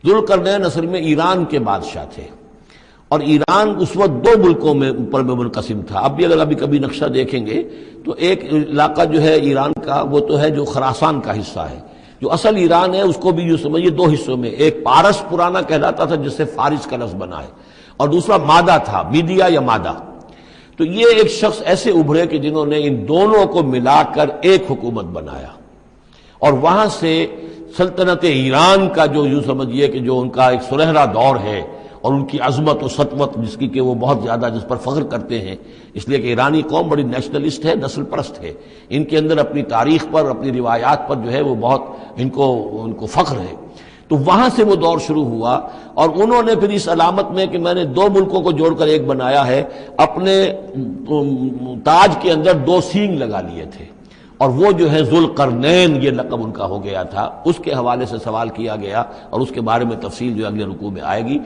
ذوالقرنین اصل میں ایران کے بادشاہ تھے، اور ایران اس وقت دو ملکوں میں اوپر میں منقسم تھا۔ اب بھی اگر ابھی کبھی نقشہ دیکھیں گے تو ایک علاقہ جو ہے ایران کا وہ تو ہے جو خراسان کا حصہ ہے، جو اصل ایران ہے اس کو بھی یوں سمجھیے دو حصوں میں، ایک پارس پرانا کہلاتا تھا جس سے فارس کا لفظ بنا ہے، اور دوسرا مادہ تھا، میڈیا یا مادہ۔ تو یہ ایک شخص ایسے ابھرے کہ جنہوں نے ان دونوں کو ملا کر ایک حکومت بنایا، اور وہاں سے سلطنت ایران کا جو یوں سمجھیے کہ جو ان کا ایک سنہرا دور ہے، اور ان کی عظمت و سطوت جس کی کہ وہ بہت زیادہ جس پر فخر کرتے ہیں، اس لیے کہ ایرانی قوم بڑی نیشنلسٹ ہے، نسل پرست ہے، ان کے اندر اپنی تاریخ پر، اپنی روایات پر جو ہے وہ بہت ان کو فخر ہے۔ تو وہاں سے وہ دور شروع ہوا، اور انہوں نے پھر اس علامت میں کہ میں نے دو ملکوں کو جوڑ کر ایک بنایا ہے، اپنے تاج کے اندر دو سینگ لگا لیے تھے، اور وہ جو ہے ذوالقرنین یہ لقب ان کا ہو گیا تھا۔ اس کے حوالے سے سوال کیا گیا، اور اس کے بارے میں تفصیل جو اگلے رکوع میں آئے گی۔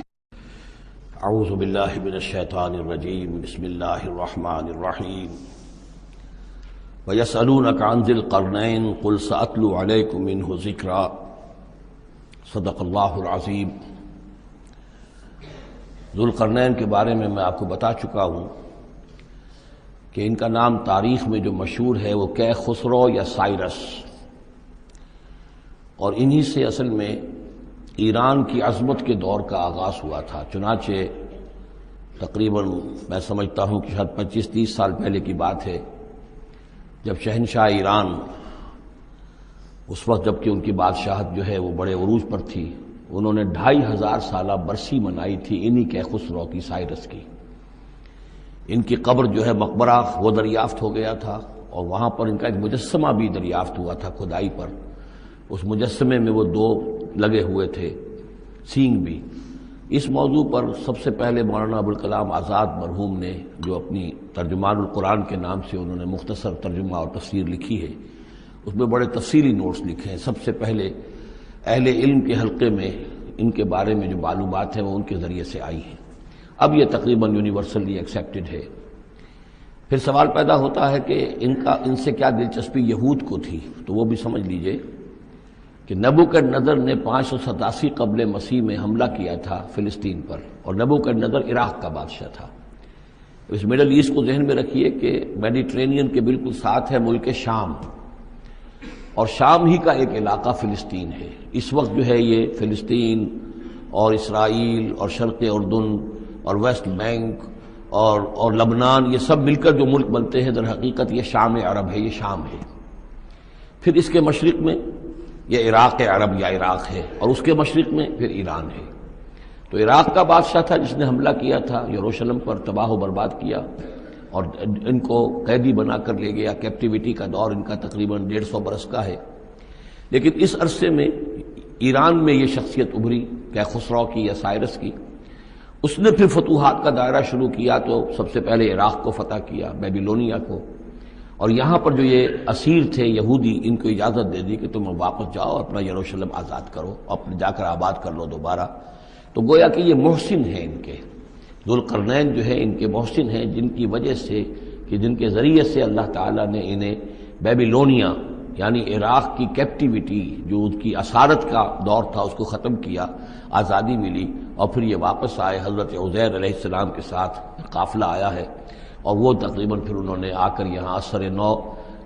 اعوذ باللہ من الشیطان الرجیم، بسم اللہ الرحمن الرحیم۔ وَيَسْأَلُونَكَ عَنْ ذِي الْقَرْنَيْنِ قُلْ سَأَتْلُو عَلَيْكُم مِّنْهُ ذِكْرًا۔ صدق اللہ العظیم۔ ذوالقرنین کے بارے میں آپ کو بتا چکا ہوں کہ ان کا نام تاریخ میں جو مشہور ہے وہ کیخسرو یا سائرس، اور انہی سے اصل میں ایران کی عظمت کے دور کا آغاز ہوا تھا۔ چنانچہ تقریباً میں سمجھتا ہوں کہ شاید 25-30 سال پہلے کی بات ہے، جب شہنشاہ ایران، اس وقت جب کہ ان کی بادشاہت جو ہے وہ بڑے عروج پر تھی، انہوں نے 2500 سالہ برسی منائی تھی انہی کیخسرو کی، سائرس کی۔ ان کی قبر جو ہے مقبرہ وہ دریافت ہو گیا تھا، اور وہاں پر ان کا ایک مجسمہ بھی دریافت ہوا تھا کھدائی پر۔ اس مجسمے میں وہ دو لگے ہوئے تھے سینگ بھی۔ اس موضوع پر سب سے پہلے مولانا ابوالکلام آزاد مرحوم نے، جو اپنی ترجمان القرآن کے نام سے انہوں نے مختصر ترجمہ اور تفسیر لکھی ہے، اس میں بڑے تفصیلی نوٹس لکھے ہیں۔ سب سے پہلے اہل علم کے حلقے میں ان کے بارے میں جو معلومات ہیں وہ ان کے ذریعے سے آئی ہیں، اب یہ تقریباً یونیورسلی ایکسیپٹڈ ہے۔ پھر سوال پیدا ہوتا ہے کہ ان سے کیا دلچسپی یہود کو تھی، تو وہ بھی سمجھ لیجئے کہ نبوکدنضر نے 587 قبل مسیح میں حملہ کیا تھا فلسطین پر، اور نبوکدنضر عراق کا بادشاہ تھا۔ اس مڈل ایسٹ کو ذہن میں رکھیے کہ میڈیٹرینین کے بالکل ساتھ ہے ملک شام، اور شام ہی کا ایک علاقہ فلسطین ہے۔ اس وقت جو ہے یہ فلسطین اور اسرائیل اور شرق اردن اور ویسٹ بینک اور لبنان، یہ سب مل کر جو ملک بنتے ہیں، در حقیقت یہ شام عرب ہے، یہ شام ہے۔ پھر اس کے مشرق میں یہ عراق عرب یا عراق ہے، اور اس کے مشرق میں پھر ایران ہے۔ تو عراق کا بادشاہ تھا جس نے حملہ کیا تھا یروشلم پر، تباہ و برباد کیا، اور ان کو قیدی بنا کر لے گیا۔ کیپٹیوٹی کا دور ان کا تقریباً 150 برس کا ہے۔ لیکن اس عرصے میں ایران میں یہ شخصیت ابھری کیخسرو کی یا سائرس کی۔ اس نے پھر فتوحات کا دائرہ شروع کیا، تو سب سے پہلے عراق کو فتح کیا، بیبیلونیا کو، اور یہاں پر جو یہ اسیر تھے یہودی، ان کو اجازت دے دی کہ تم واپس جاؤ، اپنا یروشلم آزاد کرو، اپنے جا کر آباد کر لو دوبارہ۔ تو گویا کہ یہ محسن ہیں ان کے، ذوالقرنین جو ہے ان کے محسن ہیں، جن کی وجہ سے کہ جن کے ذریعے سے اللہ تعالیٰ نے انہیں بیبیلونیا یعنی عراق کی کیپٹیوٹی جو ان کی اسارت کا دور تھا اس کو ختم کیا، آزادی ملی، اور پھر یہ واپس آئے۔ حضرت عزیر علیہ السلام کے ساتھ قافلہ آیا ہے، اور وہ تقریباً پھر انہوں نے آ کر یہاں اثر نو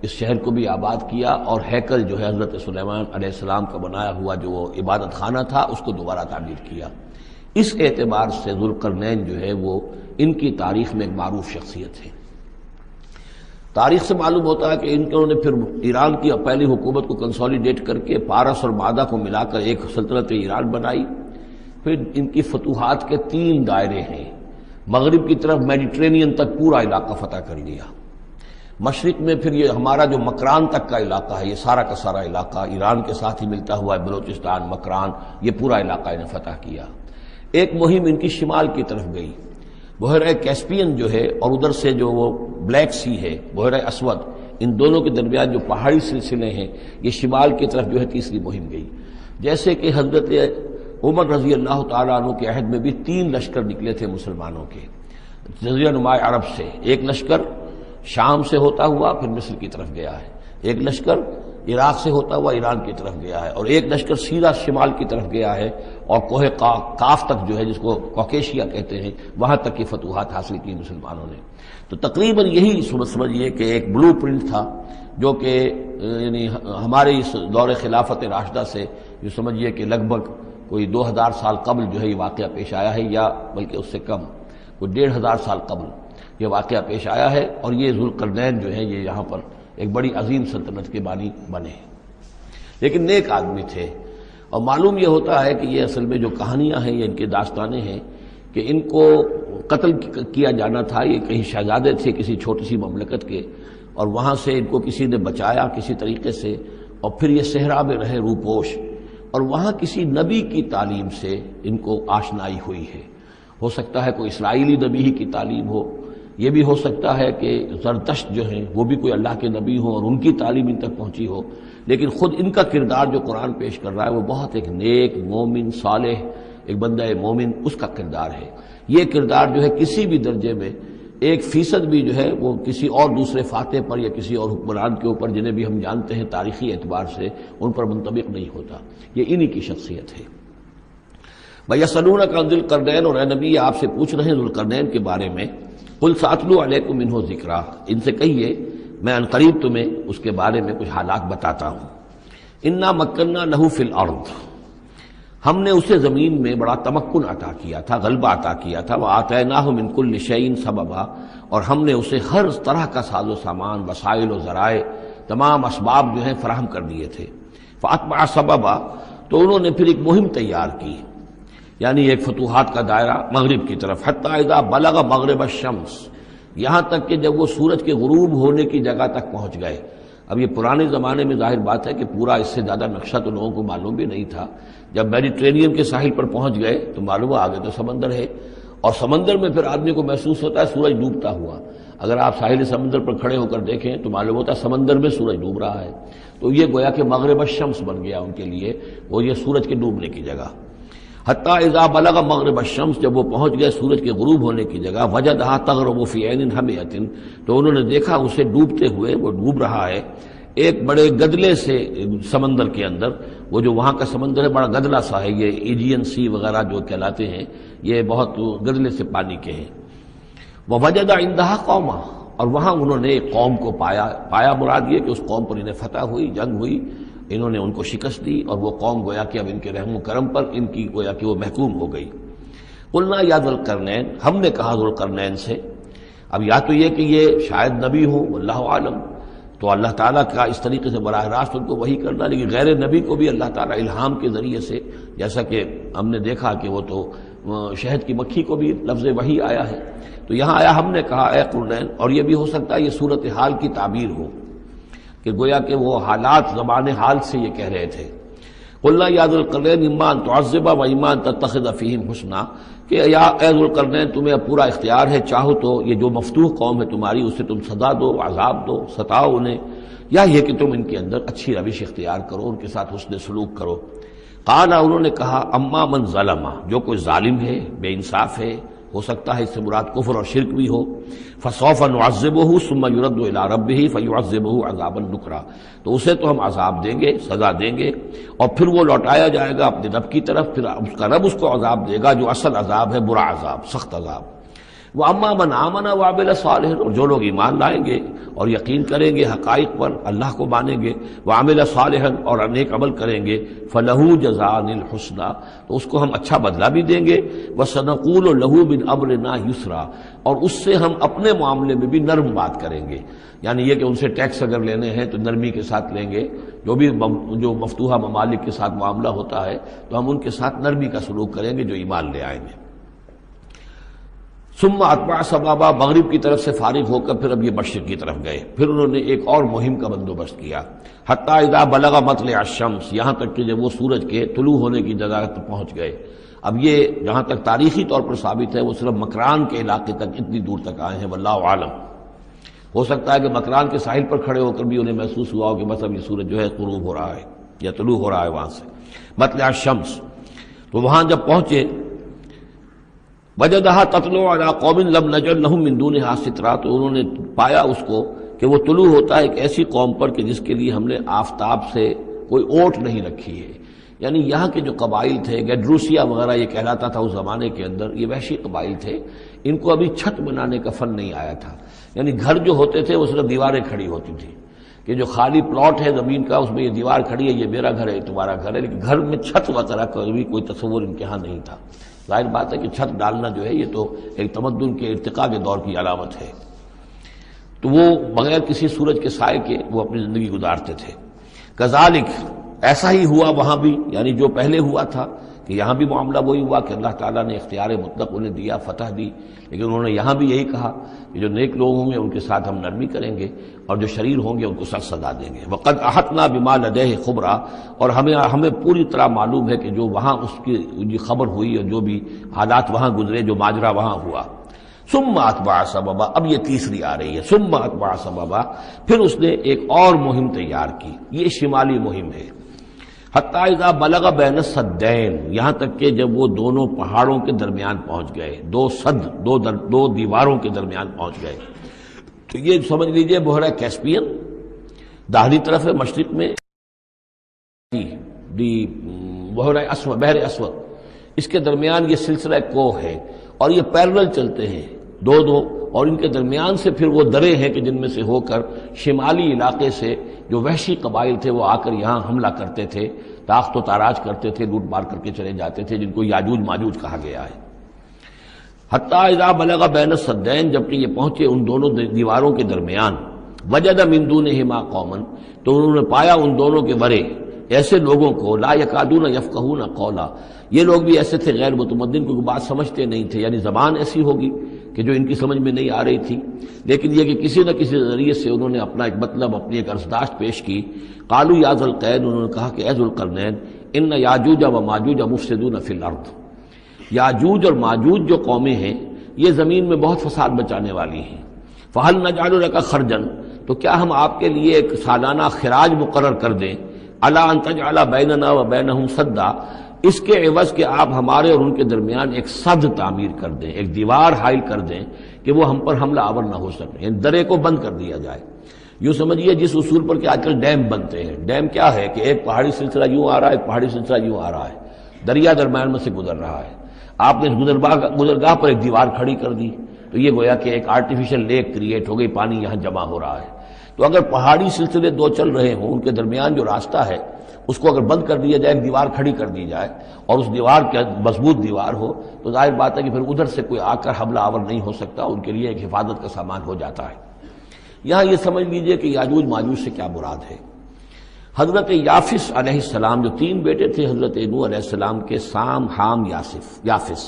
اس شہر کو بھی آباد کیا، اور ہیکل جو ہے حضرت سلیمان علیہ السلام کا بنایا ہوا جو وہ عبادت خانہ تھا اس کو دوبارہ تعمیر کیا۔ اس اعتبار سے ذوالقرنین جو ہے وہ ان کی تاریخ میں ایک معروف شخصیت ہے۔ تاریخ سے معلوم ہوتا ہے کہ انہوں نے پھر ایران کی پہلی حکومت کو کنسولیڈیٹ کر کے پارس اور مادہ کو ملا کر ایک سلطنت ایران بنائی۔ پھر ان کی فتوحات کے 3 دائرے ہیں۔ مغرب کی طرف میڈیٹرینین تک پورا علاقہ فتح کر لیا، مشرق میں پھر یہ ہمارا جو مکران تک کا علاقہ ہے، یہ سارا کا سارا علاقہ ایران کے ساتھ ہی ملتا ہوا ہے، بلوچستان، مکران، یہ پورا علاقہ انہیں فتح کیا۔ ایک مہم ان کی شمال کی طرف گئی، بحیرہ کیسپین جو ہے، اور ادھر سے جو وہ بلیک سی ہے، بحیرہ اسود، ان دونوں کے درمیان جو پہاڑی سلسلے ہیں، یہ شمال کی طرف جو ہے تیسری مہم گئی۔ جیسے کہ حضرت عمر رضی اللہ تعالیٰ عنہ کے عہد میں بھی 3 لشکر نکلے تھے مسلمانوں کے جزیرہ نما عرب سے۔ ایک لشکر شام سے ہوتا ہوا پھر مصر کی طرف گیا ہے، ایک لشکر عراق سے ہوتا ہوا ایران کی طرف گیا ہے، اور ایک لشکر سیدھا شمال کی طرف گیا ہے اور کوہ کاف تک جو ہے جس کو کوکیشیا کہتے ہیں وہاں تک کی فتوحات حاصل کی مسلمانوں نے۔ تو تقریباً یہی سمجھیے کہ ایک بلو پرنٹ تھا جو کہ یعنی ہمارے اس دور خلافت راشدہ سے جو سمجھیے کہ لگ بھگ کوئی 2000 سال قبل جو ہے یہ واقعہ پیش آیا ہے، یا بلکہ اس سے کم، کوئی 1500 سال قبل یہ واقعہ پیش آیا ہے، اور یہ ذوالقرنین جو ہے یہ یہاں پر ایک بڑی عظیم سلطنت کے بانی بنے، لیکن نیک آدمی تھے۔ اور معلوم یہ ہوتا ہے کہ یہ اصل میں جو کہانیاں ہیں، یہ ان کے داستانیں ہیں کہ ان کو قتل کیا جانا تھا۔ یہ کہیں شہزادے تھے کسی چھوٹی سی مملکت کے، اور وہاں سے ان کو کسی نے بچایا کسی طریقے سے، اور پھر یہ صحرا میں رہے روپوش، اور وہاں کسی نبی کی تعلیم سے ان کو آشنائی ہوئی ہے۔ ہو سکتا ہے کوئی اسرائیلی نبی ہی کی تعلیم ہو، یہ بھی ہو سکتا ہے کہ زرتشت جو ہیں وہ بھی کوئی اللہ کے نبی ہوں اور ان کی تعلیم ان تک پہنچی ہو، لیکن خود ان کا کردار جو قرآن پیش کر رہا ہے وہ بہت ایک نیک مومن صالح ایک بندہ مومن اس کا کردار ہے۔ یہ کردار جو ہے کسی بھی درجے میں 1% بھی جو ہے وہ کسی اور دوسرے فاتح پر یا کسی اور حکمران کے اوپر جنہیں بھی ہم جانتے ہیں تاریخی اعتبار سے ان پر منطبق نہیں ہوتا، یہ انہی کی شخصیت ہے۔ وَيَسْأَلُونَكَ عَنِ ذِي الْقَرْنَيْنِ، اور اے نبی آپ سے پوچھ رہے ہیں ذوالقرنین کے بارے میں، قُلْ سَأَتْلُو عَلَيْكُم مِّنْهُ ذِكْرًا، ان سے کہیے میں ان قریب تمہیں اس کے بارے میں کچھ حالات بتاتا ہوں۔ اِنَّا مَكَّنَّا لَهُ فِي الْأَرْضِ، ہم نے اسے زمین میں بڑا تمکن عطا کیا تھا، غلبہ عطا کیا تھا، وَآتَيْنَاهُ مِن كُلِّ شَيْءٍ سَبَبًا، اور ہم نے اسے ہر طرح کا ساز و سامان، وسائل و ذرائع، تمام اسباب جو ہیں فراہم کر دیے تھے۔ فَأَتْبَعَ سَبَبًا، تو انہوں نے پھر ایک مہم تیار کی، یعنی ایک فتوحات کا دائرہ مغرب کی طرف، حتی اذا بلغ مغرب الشمس، یہاں تک کہ جب وہ سورج کے غروب ہونے کی جگہ تک پہنچ گئے۔ اب یہ پرانے زمانے میں ظاہر بات ہے کہ پورا اس سے زیادہ نقشہ تو لوگوں کو معلوم بھی نہیں تھا، جب میڈیٹرینین کے ساحل پر پہنچ گئے تو معلوم ہے آگے تو سمندر ہے، اور سمندر میں پھر آدمی کو محسوس ہوتا ہے سورج ڈوبتا ہوا۔ اگر آپ ساحل سمندر پر کھڑے ہو کر دیکھیں تو معلوم ہوتا ہے سمندر میں سورج ڈوب رہا ہے، تو یہ گویا کہ مغرب الشمس بن گیا ان کے لیے، وہ یہ سورج کے ڈوبنے کی جگہ۔ حتی اذا بلغ مغرب الشمس، جب وہ پہنچ گئے سورج کے غروب ہونے کی جگہ، وجدھا تغرب فی عین حمیۃ، تو انہوں نے دیکھا اسے ڈوبتے ہوئے، وہ ڈوب رہا ہے ایک بڑے گدلے سے سمندر کے اندر۔ وہ جو وہاں کا سمندر ہے بڑا گدلا سا ہے، یہ ایجین سی وغیرہ جو کہلاتے ہیں یہ بہت گدلے سے پانی کے ہیں۔ ووجد عندها قوما، اور وہاں انہوں نے ایک قوم کو پایا مراد یہ کہ اس قوم پر انہیں فتح ہوئی، جنگ ہوئی، انہوں نے ان کو شکست دی، اور وہ قوم گویا کہ اب ان کے رحم و کرم پر ان کی گویا کہ وہ محکوم ہو گئی۔ قلنا یا ذوالقرنین، ہم نے کہا ذوالقرنین سے، اب یا تو یہ کہ یہ شاید نبی ہو، واللہ عالم، تو اللہ تعالیٰ کا اس طریقے سے براہ راست ان کو وحی کرنا، لیکن غیر نبی کو بھی اللہ تعالیٰ الہام کے ذریعے سے، جیسا کہ ہم نے دیکھا کہ وہ تو شہد کی مکھی کو بھی لفظ وحی آیا ہے، تو یہاں آیا ہم نے کہا اے قرنین، اور یہ بھی ہو سکتا ہے یہ صورتحال کی تعبیر ہو کہ گویا کہ وہ حالات زمان حال سے یہ کہہ رہے تھے۔ قلنا یا ذوالقرنین اما ان تعذب و اما ان تتخذ فیہم حسنا، کہ یا اے ذوالقرنین تمہیں اب پورا اختیار ہے، چاہو تو یہ جو مفتوح قوم ہے تمہاری اسے تم سزا دو، عذاب دو، ستاؤ انہیں، یا یہ کہ تم ان کے اندر اچھی روش اختیار کرو، ان کے ساتھ حسن سلوک کرو۔ قال، انہوں نے کہا اما من ظلم، جو کوئی ظالم ہے، بے انصاف ہے، ہو سکتا ہے اس سے مراد کفر اور شرک بھی ہو، فسوف نعذبہ ثم يرد الى ربہ فیعذبہ عذابا نکرا، تو اسے تو ہم عذاب دیں گے، سزا دیں گے، اور پھر وہ لوٹایا جائے گا اپنے رب کی طرف، پھر اس کا رب اس کو عذاب دے گا جو اصل عذاب ہے، برا عذاب، سخت عذاب۔ واما من آمن وعمل صالحا، اور جو لوگ ایمان لائیں گے اور یقین کریں گے حقائق پر، اللہ کو مانیں گے، وعمل صالحا، اور نیک عمل کریں گے، فلہ جزاء الحسنی، تو اس کو ہم اچھا بدلہ بھی دیں گے، وسنقول لہ من امرنا یسرا، اور اس سے ہم اپنے معاملے میں بھی نرم بات کریں گے، یعنی یہ کہ ان سے ٹیکس اگر لینے ہیں تو نرمی کے ساتھ لیں گے، جو مفتوحہ ممالک کے ساتھ معاملہ ہوتا ہے تو ہم ان کے ساتھ نرمی کا سلوک کریں گے جو ایمان لے آئیں گے۔ ثم اتبع سبابا، مغرب کی طرف سے فارغ ہو کر پھر اب یہ مشرق کی طرف گئے، پھر انہوں نے ایک اور مہم کا بندوبست کیا، حتی اذا بلغ مطلع الشمس، یہاں تک کہ جب وہ سورج کے طلوع ہونے کی جگہ تک پہنچ گئے۔ اب یہ جہاں تک تاریخی طور پر ثابت ہے وہ صرف مکران کے علاقے تک اتنی دور تک آئے ہیں، واللہ عالم، ہو سکتا ہے کہ مکران کے ساحل پر کھڑے ہو کر بھی انہیں محسوس ہوا ہو کہ بس اب یہ سورج جو ہے غروب ہو رہا ہے یا طلوع ہو رہا ہے وہاں سے، مطلع الشمس، تو وہاں جب پہنچے، وجدہا تطلع علی قوم لم نجعل لہم من دونہا سترا، تو انہوں نے پایا اس کو کہ وہ طلوع ہوتا ہے ایک ایسی قوم پر کہ جس کے لیے ہم نے آفتاب سے کوئی اوٹ نہیں رکھی ہے. یعنی یہاں کے جو قبائل تھے، گیڈروسیا وغیرہ یہ کہلاتا تھا اس زمانے کے اندر، یہ وحشی قبائل تھے، ان کو ابھی چھت بنانے کا فن نہیں آیا تھا. یعنی گھر جو ہوتے تھے وہ صرف دیواریں کھڑی ہوتی تھیں کہ جو خالی پلاٹ ہے زمین کا اس میں یہ دیوار کھڑی ہے، یہ میرا گھر ہے، یہ تمہارا گھر ہے، لیکن گھر میں چھت وغیرہ کا بھی کوئی تصور ان کے ہاں نہیں تھا. ظاہر بات ہے کہ چھت ڈالنا جو ہے یہ تو ایک تمدن کے ارتقاء کے دور کی علامت ہے. تو وہ بغیر کسی سورج کے سائے کے وہ اپنی زندگی گزارتے تھے. کذالک، ایسا ہی ہوا وہاں بھی، یعنی جو پہلے ہوا تھا کہ یہاں بھی معاملہ وہی ہوا کہ اللہ تعالیٰ نے اختیار مطلق انہیں دیا، فتح دی، لیکن انہوں نے یہاں بھی یہی کہا کہ جو نیک لوگ ہوں گے ان کے ساتھ ہم نرمی کریں گے اور جو شریر ہوں گے ان کو سخت سزا دیں گے. وقد احطنا بما لدیہ خبرا، اور ہمیں پوری طرح معلوم ہے کہ جو وہاں اس کی خبر ہوئی اور جو بھی حالات وہاں گزرے، جو ماجرا وہاں ہوا. ثم اتبع سببا، اب یہ تیسری آ رہی ہے، ثم اتبع سببا، پھر اس نے ایک اور مہم تیار کی. یہ شمالی مہم ہے. حتی اذا بلغ بین السدین، یہاں تک کہ جب وہ دونوں پہاڑوں کے درمیان پہنچ گئے، دو دیواروں کے درمیان پہنچ گئے. تو یہ سمجھ لیجئے بحیرہ کیسپیئن داہنی طرف ہے، مشرق میں بحر اسود، اس کے درمیان یہ سلسلہ کوہ ہے اور یہ پیرلل چلتے ہیں دو، اور ان کے درمیان سے پھر وہ درے ہیں کہ جن میں سے ہو کر شمالی علاقے سے جو وحشی قبائل تھے وہ آ کر یہاں حملہ کرتے تھے، تاخت و تاراج کرتے تھے، لوٹ مار کر کے چلے جاتے تھے، جن کو یاجوج ماجوج کہا گیا ہے. حتی اذا بلغ بین السدین، جبکہ یہ پہنچے ان دونوں دیواروں کے درمیان، وجد من دونہما قوما، تو انہوں نے پایا ان دونوں کے ورے ایسے لوگوں کو، لا یکادون یفقہون قولا، یہ لوگ بھی ایسے تھے غیر متمدن، کیونکہ بات سمجھتے نہیں تھے، یعنی زبان ایسی ہوگی کہ جو ان کی سمجھ میں نہیں آ رہی تھی، لیکن یہ کہ کسی نہ کسی ذریعے سے انہوں نے اپنا ایک مطلب، اپنی ایک عرضداشت پیش کی. قالوا یا ذا القرنین، انہوں نے کہا کہ اے ذو القرنین، ان یاجوج و ماجوج مفسدون فی الارض، یاجوج اور ماجوج جو قومیں ہیں یہ زمین میں بہت فساد مچانے والی ہیں. فہل نجعل لک خرجا، تو کیا ہم آپ کے لیے ایک سالانہ خراج مقرر کر دیں، الا ان تجعل بیننا و بینہم سدا، اس کے عوض کہ آپ ہمارے اور ان کے درمیان ایک سد تعمیر کر دیں، ایک دیوار حائل کر دیں کہ وہ ہم پر حملہ آور نہ ہو سکے، یعنی درے کو بند کر دیا جائے. یوں سمجھیے جس اصول پر کہ آج کل ڈیم بنتے ہیں. ڈیم کیا ہے کہ ایک پہاڑی سلسلہ یوں آ رہا ہے، ایک پہاڑی سلسلہ یوں آ رہا ہے، دریا درمیان میں سے گزر رہا ہے، آپ نے اس گزرگاہ پر ایک دیوار کھڑی کر دی تو یہ گویا کہ ایک آرٹیفیشل لیک کریٹ ہو گئی، پانی یہاں جمع ہو رہا ہے. تو اگر پہاڑی سلسلے دو چل رہے ہوں، ان کے درمیان جو راستہ ہے اس کو اگر بند کر دیا جائے، ایک دیوار کھڑی کر دی جائے اور اس دیوار کے مضبوط دیوار ہو، تو ظاہر بات ہے کہ پھر ادھر سے کوئی آ کر حملہ آور نہیں ہو سکتا، ان کے لیے ایک حفاظت کا سامان ہو جاتا ہے. یہاں یہ سمجھ لیجئے کہ یاجوج ماجوج سے کیا مراد ہے. حضرت یافس علیہ السلام، جو تین بیٹے تھے حضرت نوح علیہ السلام کے، سام، حام، یافس.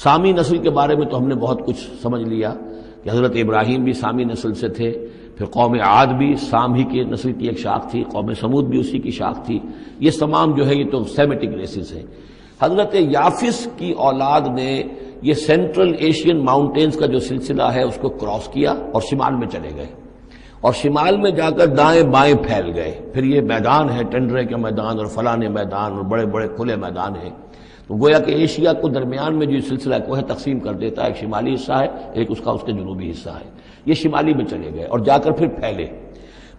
سامی نسل کے بارے میں تو ہم نے بہت کچھ سمجھ لیا کہ حضرت ابراہیم بھی سامی نسل سے تھے، پھر قوم عاد بھی سام ہی کی نسل کی ایک شاخ تھی، قوم سمود بھی اسی کی شاخ تھی. یہ تمام جو ہے یہ تو سیمیٹک ریسز ہیں. حضرت یافس کی اولاد نے یہ سینٹرل ایشین ماؤنٹینز کا جو سلسلہ ہے اس کو کراس کیا اور شمال میں چلے گئے، اور شمال میں جا کر دائیں بائیں پھیل گئے. پھر یہ میدان ہے، ٹنڈرے کے میدان اور فلانے میدان اور بڑے بڑے کھلے میدان ہیں. تو گویا کہ ایشیا کو درمیان میں جو سلسلہ کو ہے تقسیم کر دیتا ہے، ایک شمالی حصہ ہے، ایک اس کے جنوبی حصہ ہے. یہ شمالی میں چلے گئے اور جا کر پھر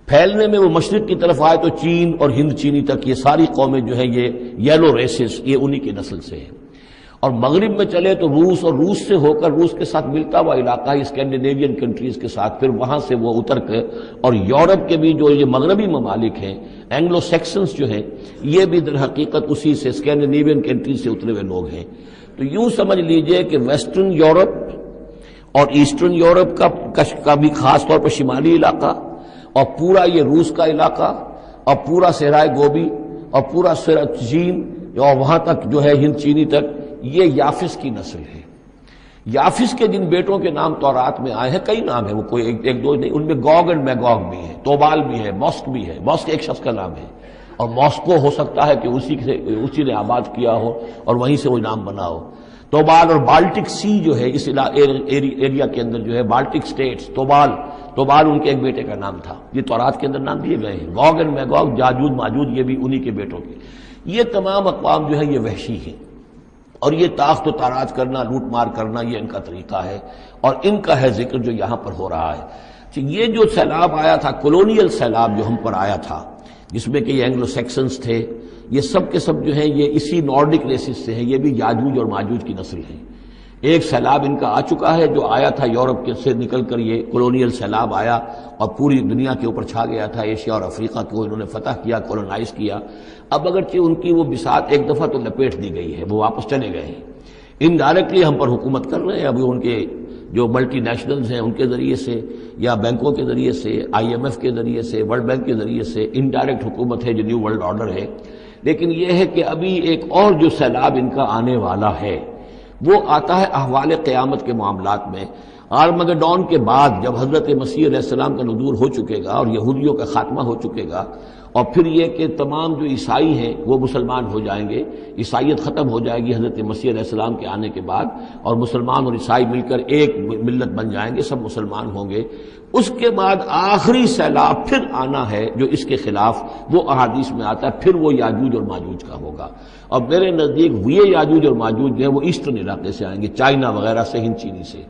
پھیلنے میں وہ مشرق کی طرف آئے تو چین اور ہند چینی تک یہ ساری قومیں جو ہیں یہ یلو ریسز، یہ انہی کی نسل سے ہیں. اور مغرب میں چلے تو روس، اور روس سے ہو کر روس کے ساتھ ملتا ہوا علاقہ ہے اسکینڈینیوین کنٹریز کے ساتھ، پھر وہاں سے وہ اتر کے، اور یورپ کے بھی جو یہ مغربی ممالک ہیں، اینگلو سیکسنز جو ہیں، یہ بھی در حقیقت اسی سے اسکینڈینیوین کنٹریز سے اترے ہوئے لوگ ہیں. تو یوں سمجھ لیجئے کہ ویسٹرن یورپ اور ایسٹرن یورپ کا بھی خاص طور پر شمالی علاقہ، اور پورا یہ روس کا علاقہ، اور پورا صحرائے گوبی، اور پورا چین، اور وہاں تک جو ہے ہند چینی تک، یہ یافس کی نسل ہے. یافس کے جن بیٹوں کے نام تورات میں آئے ہیں، کئی نام ہیں، وہ کوئی ایک دو نہیں، ان میں گوگ اینڈ میگوگ بھی ہے، توبال بھی ہے، موسک بھی ہے. موسک ایک شخص کا نام ہے، اور ماسکو ہو سکتا ہے کہ اسی نے آباد کیا ہو اور وہیں سے وہ نام بنا ہو. توبال اور بالٹک سی جو ہے اس ایریا کے اندر جو ہے بالٹک سٹیٹس، توبال ان کے ایک بیٹے کا نام تھا. یہ تورات کے اندر نام دیے گئے ہیں. گوگ اینڈ میگوگ، جاجوج ماجوج، یہ بھی انہی کے بیٹوں کے. یہ تمام اقوام جو ہے یہ وحشی ہیں، اور یہ تاخت و تاراج کرنا، لوٹ مار کرنا، یہ ان کا طریقہ ہے، اور ان کا ہے ذکر جو یہاں پر ہو رہا ہے. یہ جو سیلاب آیا تھا، کولونیل سیلاب جو ہم پر آیا تھا، جس میں کہ یہ اینگلو سیکسنز تھے، یہ سب کے سب جو ہیں یہ اسی نارڈک ریسز سے ہیں، یہ بھی یاجوج اور ماجوج کی نسل ہیں۔ ایک سیلاب ان کا آ چکا ہے جو آیا تھا یورپ کے سے نکل کر، یہ کولونیل سیلاب آیا اور پوری دنیا کے اوپر چھا گیا تھا، ایشیا اور افریقہ کو انہوں نے فتح کیا، کولونائز کیا۔ اب اگرچہ ان کی وہ بساط ایک دفعہ تو لپیٹ دی گئی ہے، وہ واپس چلے گئے ہیں، انڈائریکٹلی ہم پر حکومت کر رہے ہیں۔ ابھی ان کے جو ملٹی نیشنلز ہیں ان کے ذریعے سے یا بینکوں کے ذریعے سے، IMF کے ذریعے سے، ورلڈ بینک کے ذریعے سے انڈائریکٹ حکومت ہے جو نیو ورلڈ آرڈر ہے۔ لیکن یہ ہے کہ ابھی ایک اور جو سیلاب ان کا آنے والا ہے وہ آتا ہے احوال قیامت کے معاملات میں۔ آرمگڈون کے بعد جب حضرت مسیح علیہ السلام کا نزول ہو چکے گا اور یہودیوں کا خاتمہ ہو چکے گا، اور پھر یہ کہ تمام جو عیسائی ہیں وہ مسلمان ہو جائیں گے، عیسائیت ختم ہو جائے گی حضرت مسیح علیہ السلام کے آنے کے بعد، اور مسلمان اور عیسائی مل کر ایک ملت بن جائیں گے، سب مسلمان ہوں گے۔ اس کے بعد آخری سیلاب پھر آنا ہے جو اس کے خلاف وہ احادیث میں آتا ہے، پھر وہ یاجوج اور ماجوج کا ہوگا۔ اور میرے نزدیک یہ یاجوج اور ماجوج جو ہے وہ ایسٹرن علاقے سے آئیں گے، چائنا وغیرہ سے، ہند چینی سے۔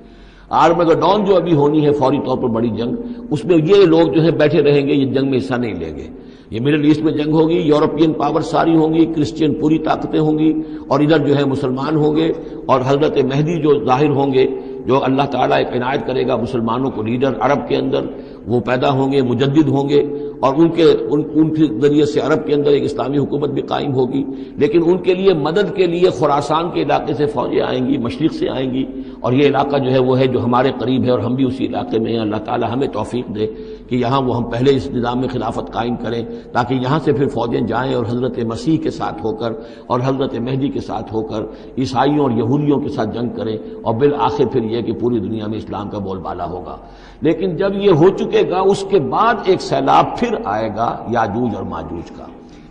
آرمگڈون جو ابھی ہونی ہے فوری طور پر بڑی جنگ، اس میں یہ لوگ جو ہے بیٹھے رہیں گے، یہ جنگ میں حصہ نہیں لیں گے۔ یہ مڈل ایسٹ میں جنگ ہوگی، یورپین پاور ساری ہوں گی، کرسچین پوری طاقتیں ہوں گی، اور ادھر جو ہے مسلمان ہوں گے، اور حضرت مہدی جو ظاہر ہوں گے، جو اللہ تعالیٰ ایک عنایت کرے گا مسلمانوں کو لیڈر عرب کے اندر، وہ پیدا ہوں گے، مجدد ہوں گے، اور ان کے ذریعے سے عرب کے اندر ایک اسلامی حکومت بھی قائم ہوگی۔ لیکن ان کے لیے مدد کے لیے خراسان کے علاقے سے فوجیں آئیں گی، مشرق سے آئیں گی، اور یہ علاقہ جو ہے وہ ہے جو ہمارے قریب ہے اور ہم بھی اسی علاقے میں ہیں۔ اللہ تعالیٰ ہمیں توفیق دے کہ یہاں وہ ہم پہلے اس نظام میں خلافت قائم کریں، تاکہ یہاں سے پھر فوجیں جائیں اور حضرت مسیح کے ساتھ ہو کر اور حضرت مہدی کے ساتھ ہو کر عیسائیوں اور یہودیوں کے ساتھ جنگ کریں، اور بالآخر پھر یہ کہ پوری دنیا میں اسلام کا بول بالا ہوگا۔ لیکن جب یہ ہو چکے گا اس کے بعد ایک سیلاب پھر آئے گا یاجوج اور ماجوج کا۔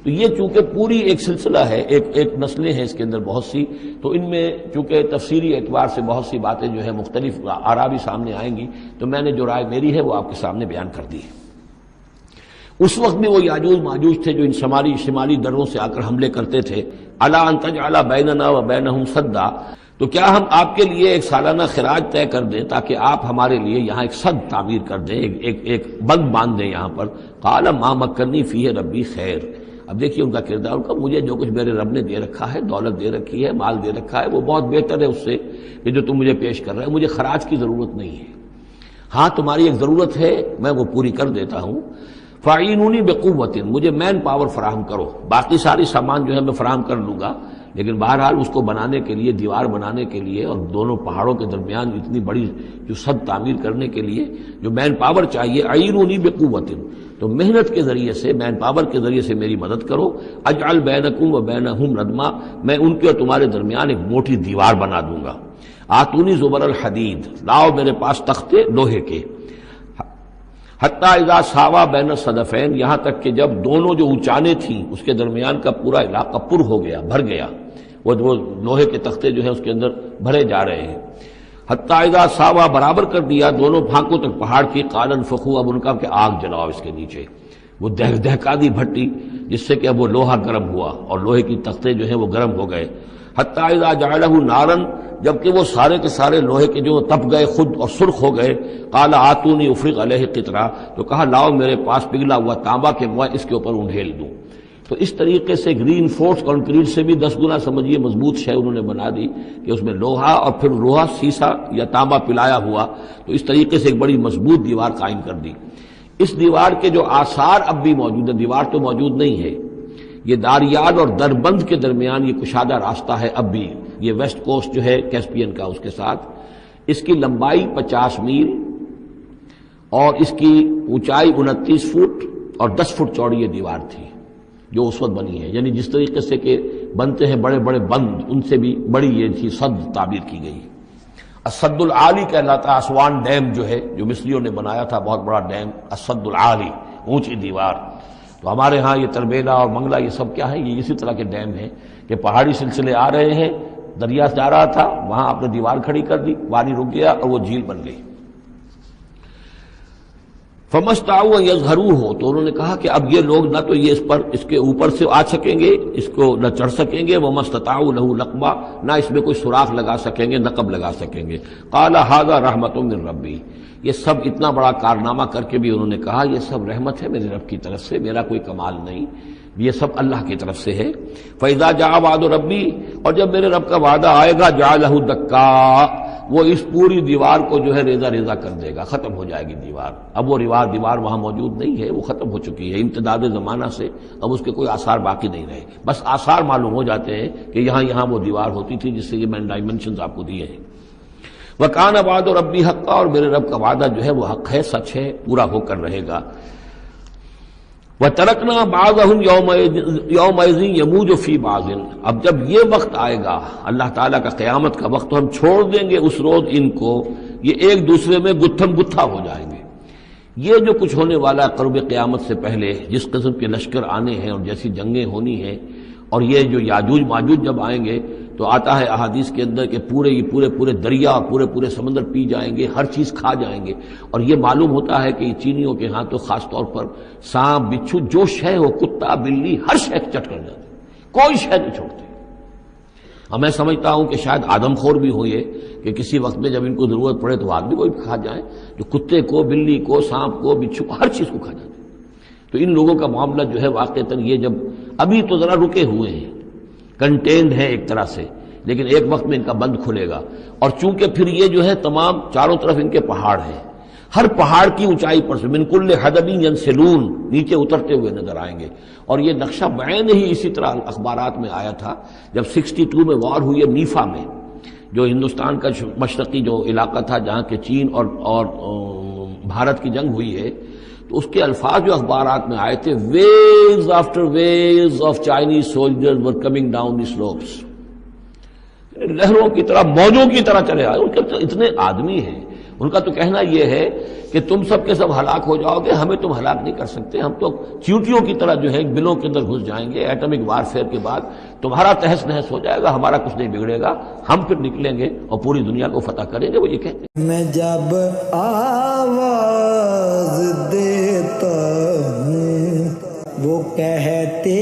تو یہ چونکہ پوری ایک سلسلہ ہے، ایک نسلیں ہیں اس کے اندر بہت سی، تو ان میں چونکہ تفسیری اعتبار سے بہت سی باتیں جو ہے مختلف آراء بھی سامنے آئیں گی، تو میں نے جو رائے میری ہے وہ آپ کے سامنے بیان کر دی ہے۔ اس وقت بھی وہ یاجوج ماجوج تھے جو ان شمالی دروں سے آ کر حملے کرتے تھے۔ الا ان تجعل بیننا وبینہم سدا، تو کیا ہم آپ کے لیے ایک سالانہ خراج طے کر دیں تاکہ آپ ہمارے لیے یہاں ایک سد تعمیر کر دیں، ایک بند باندھ دیں یہاں پر۔ قال ما مکنی فیہ ربی خیر، اب دیکھیے ان کا کردار، ان کا مجھے جو کچھ میرے رب نے دے رکھا ہے، دولت دے رکھی ہے، مال دے رکھا ہے، وہ بہت بہتر ہے اس سے کہ جو تم مجھے پیش کر رہے ہو، مجھے خراج کی ضرورت نہیں ہے۔ ہاں تمہاری ایک ضرورت ہے، میں وہ پوری کر دیتا ہوں۔ فاعینونی بقوت، مجھے مین پاور فراہم کرو، باقی ساری سامان جو ہے میں فراہم کر لوں گا، لیکن بہرحال اس کو بنانے کے لیے، دیوار بنانے کے لیے اور دونوں پہاڑوں کے درمیان اتنی بڑی جو سد تعمیر کرنے کے لیے جو مین پاور چاہیے، اعینونی بقوت، تو محنت کے ذریعے سے، مین پاور کے ذریعے سے میری مدد کرو۔ اجعل بینکم و بینہم ردما، میں ان کے اور تمہارے درمیان ایک موٹی دیوار بنا دوں گا۔ آتونی زبر الحدید، لاؤ میرے پاس تختے لوہے کے۔ حتیٰ اذا ساوا بین الصدفین، یہاں تک کہ جب دونوں جو اونچانے تھیں اس کے درمیان کا پورا علاقہ پر ہو گیا، بھر گیا، وہ لوہے کے تختے جو ہیں اس کے اندر بھرے جا رہے ہیں۔ حتیٰ اذا ساوا، برابر کر دیا دونوں پھانکوں تک پہاڑ کی، قال انفخوا، اب ان کا کہ آگ جلاؤ اس کے نیچے، وہ دہکا دی بھٹی جس سے کہ اب وہ لوہا گرم ہوا اور لوہے کی تختے جو ہیں وہ گرم ہو گئے۔ حتیٰ اذا جعلہ نارا، جبکہ وہ سارے کے سارے لوہے کے جو تپ گئے خود اور سرخ ہو گئے۔ قال آتونی افرغ علیہ قطرہ، تو کہا لاؤ میرے پاس پگھلا ہوا تانبا کہ میں اس کے اوپر انڈھیل دوں۔ تو اس طریقے سے گرین فورس کنکریٹ سے بھی 10 گنا سمجھیے مضبوط شے انہوں نے بنا دی کہ اس میں لوہا اور پھر لوہا سیسا یا تانبا پلایا ہوا، تو اس طریقے سے ایک بڑی مضبوط دیوار قائم کر دی۔ اس دیوار کے جو آثار اب بھی موجود ہیں، دیوار تو موجود نہیں ہے، یہ داریال اور دربند کے درمیان یہ کشادہ راستہ ہے اب بھی، یہ ویسٹ کوسٹ جو ہے کیسپین کا، اس کے ساتھ اس کی لمبائی 50 میل اور اس کی اونچائی 29 فٹ اور 10 فٹ چوڑی یہ دیوار تھی جو اس وقت بنی ہے۔ یعنی جس طریقے سے کہ بنتے ہیں بڑے بڑے بند، ان سے بھی بڑی یہ تھی سد تعبیر کی گئی۔ السد العالی کہلاتا، اسوان ڈیم جو ہے جو مصریوں نے بنایا تھا، بہت بڑا ڈیم، السد العالی، اونچی دیوار۔ تو ہمارے ہاں یہ تربیلا اور منگلا یہ سب کیا ہے، یہ اسی طرح کے ڈیم ہیں کہ پہاڑی سلسلے آ رہے ہیں، دریا جا رہا تھا، وہاں آپ نے دیوار کھڑی کر دی، پانی رک گیا اور وہ جھیل بن گئی۔ فمستطاعوا ان یظہروہ، تو انہوں نے کہا کہ اب یہ لوگ نہ تو یہ اس کے اوپر سے آ سکیں گے، اس کو نہ چڑھ سکیں گے، ومستطاعوا لہ نقبا، نہ اس میں کوئی سوراخ لگا سکیں گے، نقب لگا سکیں گے۔ قال ھذا رحمۃ من ربی، یہ سب اتنا بڑا کارنامہ کر کے بھی انہوں نے کہا یہ سب رحمت ہے میرے رب کی طرف سے، میرا کوئی کمال نہیں، یہ سب اللہ کی طرف سے ہے۔ فَإِذَا جَاءَ وَعْدُ رَبِّي، اور جب میرے رب کا وعدہ آئے گا، جَعَلَهُ دَكَّا، وہ اس پوری دیوار کو جو ہے ریزہ ریزہ کر دے گا، ختم ہو جائے گی دیوار۔ اب وہ دیوار وہاں موجود نہیں ہے، وہ ختم ہو چکی ہے امتداد زمانہ سے، اب اس کے کوئی آثار باقی نہیں رہے، بس آثار معلوم ہو جاتے ہیں کہ یہاں وہ دیوار ہوتی تھی، جس سے یہ میں نے ڈائمنشنز آپ کو دیے ہیں۔ وَكَانَ وَعْدُ رَبِّي حَقًّا، اور میرے رب کا وعدہ جو ہے وہ حق ہے، سچ ہے، پورا ہو کر رہے گا۔ وَتَرَكْنَا بَعْضَهُمْ يَوْمَئِذٍ يَمُوجُ فِي بَعْضٍ، اب جب یہ وقت آئے گا اللہ تعالیٰ کا قیامت کا وقت، تو ہم چھوڑ دیں گے اس روز ان کو، یہ ایک دوسرے میں گتھم گتھا ہو جائیں گے۔ یہ جو کچھ ہونے والا ہے قرب قیامت سے پہلے، جس قسم کے لشکر آنے ہیں اور جیسی جنگیں ہونی ہیں، اور یہ جو یاجوج ماجوج جب آئیں گے تو آتا ہے احادیث کے اندر کہ پورے دریا، پورے سمندر پی جائیں گے، ہر چیز کھا جائیں گے، اور یہ معلوم ہوتا ہے کہ یہ چینیوں کے ہاں تو خاص طور پر سانپ بچھو جو شے ہو، کتا بلی، ہر شے چٹ کر جاتے، کوئی شے نہیں چھوڑتے۔ اور میں سمجھتا ہوں کہ شاید آدم خور بھی ہو یہ کہ کسی وقت میں جب ان کو ضرورت پڑے تو آدمی کو بھی کھا جائیں، جو کتے کو، بلی کو، سانپ کو، بچھو کو، ہر چیز کو کھا جاتے۔ تو ان لوگوں کا معاملہ جو ہے واقعتاً یہ جب ابھی تو ذرا رکے ہوئے ہیں، کنٹینڈ ہے ایک طرح سے، لیکن ایک وقت میں ان کا بند کھلے گا، اور چونکہ پھر یہ جو ہے تمام چاروں طرف ان کے پہاڑ ہیں، ہر پہاڑ کی اونچائی پر سے من کل حدب ینسلون، نیچے اترتے ہوئے نظر آئیں گے۔ اور یہ نقشہ بعین ہی اسی طرح اخبارات میں آیا تھا جب 62 میں وار ہوئی ہے نیفا میں، جو ہندوستان کا مشرقی جو علاقہ تھا جہاں کے چین اور بھارت کی جنگ ہوئی ہے، تو اس کے الفاظ جو اخبارات میں آئے تھے، waves after waves of Chinese soldiers were coming down the slopes, لہروں کی طرح، موجوں کی طرح چلے آئے۔ ان کے تو اتنے آدمی ہیں، ان کا تو کہنا یہ ہے کہ تم سب کے سب ہلاک ہو جاؤ گے، ہمیں تم ہلاک نہیں کر سکتے، ہم تو چیونٹیوں کی طرح جو ہے بلوں کے اندر گھس جائیں گے، ایٹمک وارفیئر کے بعد تمہارا تہس نہس ہو جائے گا، ہمارا کچھ نہیں بگڑے گا، ہم پھر نکلیں گے اور پوری دنیا کو فتح کریں گے۔ وہ یہ کہتے ہیں میں جب آواز دیتا ہوں وہ کہتے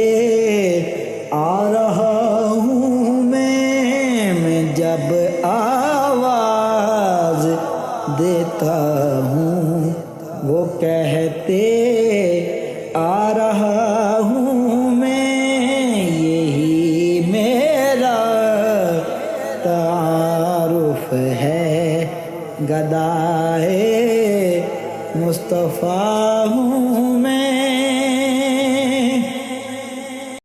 آ رہا ہوں، میں جب آواز دیتا ہوں وہ کہتے آ رہا ہوں میں، یہی میرا تعارف ہے، گدائے مصطفیٰ ہوں